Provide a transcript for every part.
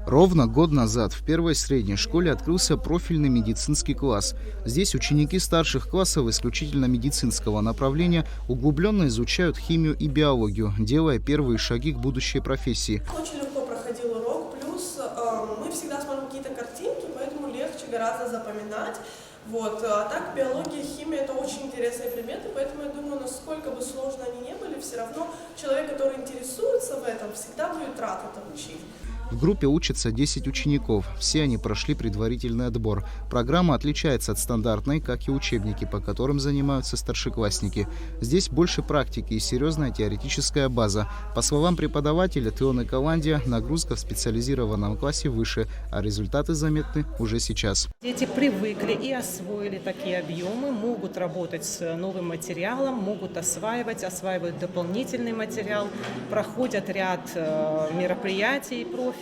Ровно год назад в первой средней школе открылся профильный медицинский класс. Здесь ученики старших классов исключительно медицинского направления углубленно изучают химию и биологию, делая первые шаги к будущей профессии. Очень легко проходил урок, плюс мы всегда смотрим какие-то картинки, поэтому легче гораздо запоминать. А так биология, химия – это очень интересные предметы, поэтому я думаю, насколько бы сложно они не были, все равно человек, который интересуется в этом, всегда будет рад это учить. В группе учатся 10 учеников. Все они прошли предварительный отбор. Программа отличается от стандартной, как и учебники, по которым занимаются старшеклассники. Здесь больше практики и серьезная теоретическая база. По словам преподавателя Теоны Каландия, нагрузка в специализированном классе выше, а результаты заметны уже сейчас. Дети привыкли и освоили такие объемы, могут работать с новым материалом, могут осваивать дополнительный материал, проходят ряд мероприятий профильных.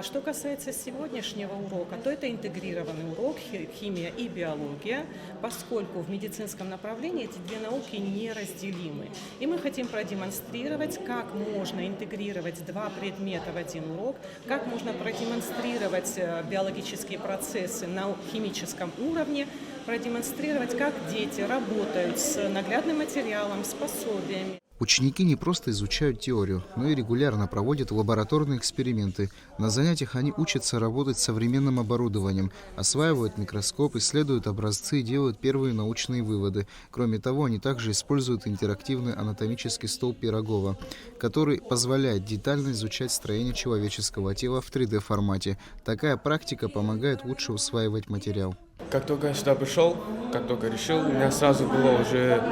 Что касается сегодняшнего урока, то это интегрированный урок химия и биология, поскольку в медицинском направлении эти две науки неразделимы. И мы хотим продемонстрировать, как можно интегрировать два предмета в один урок, как можно продемонстрировать биологические процессы на химическом уровне, продемонстрировать, как дети работают с наглядным материалом, с пособиями. Ученики не просто изучают теорию, но и регулярно проводят лабораторные эксперименты. На занятиях они учатся работать с современным оборудованием, осваивают микроскоп, исследуют образцы и делают первые научные выводы. Кроме того, они также используют интерактивный анатомический стол Пирогова, который позволяет детально изучать строение человеческого тела в 3D-формате. Такая практика помогает лучше усваивать материал. Как только я сюда пришел, как только решил, у меня сразу было уже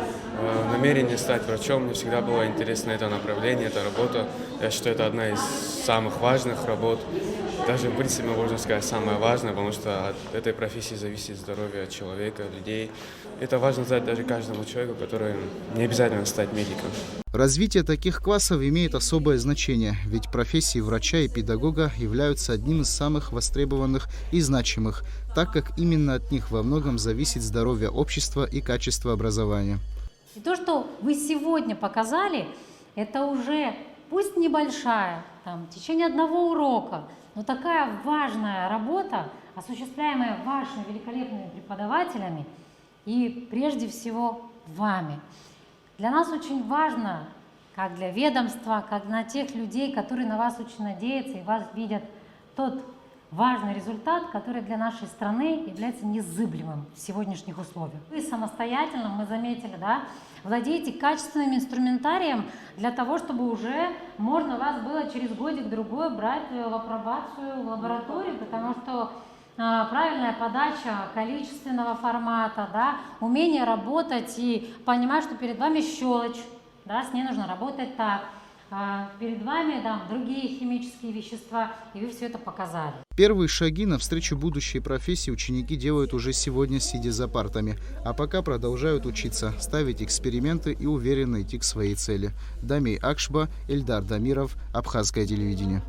намерение стать врачом. Мне всегда было интересно это направление, эта работа. Я считаю, это одна из самых важных работ. Даже, в принципе, можно сказать, самая важная, потому что от этой профессии зависит здоровье человека, людей. Это важно знать даже каждому человеку, который не обязательно стать медиком. Развитие таких классов имеет особое значение, ведь профессии врача и педагога являются одним из самых востребованных и значимых, так как именно от них во многом зависит здоровье общества и качество образования. И то, что вы сегодня показали, это уже, пусть небольшая, в течение одного урока, но такая важная работа, осуществляемая вашими великолепными преподавателями и прежде всего вами. Для нас очень важно, как для ведомства, как для тех людей, которые на вас очень надеются и вас видят, тот важный результат, который для нашей страны является незыблемым в сегодняшних условиях. Вы самостоятельно, мы заметили, владеете качественным инструментарием для того, чтобы уже можно вас было через годик-другой брать в апробацию в лабораторию, потому что правильная подача количественного формата, умение работать и понимать, что перед вами щелочь, с ней нужно работать так. Перед вами другие химические вещества, и вы все это показали. Первые шаги навстречу будущей профессии ученики делают уже сегодня, сидя за партами, а пока продолжают учиться, ставить эксперименты и уверенно идти к своей цели. Дамей Акшба, Эльдар Дамиров, Абхазское телевидение.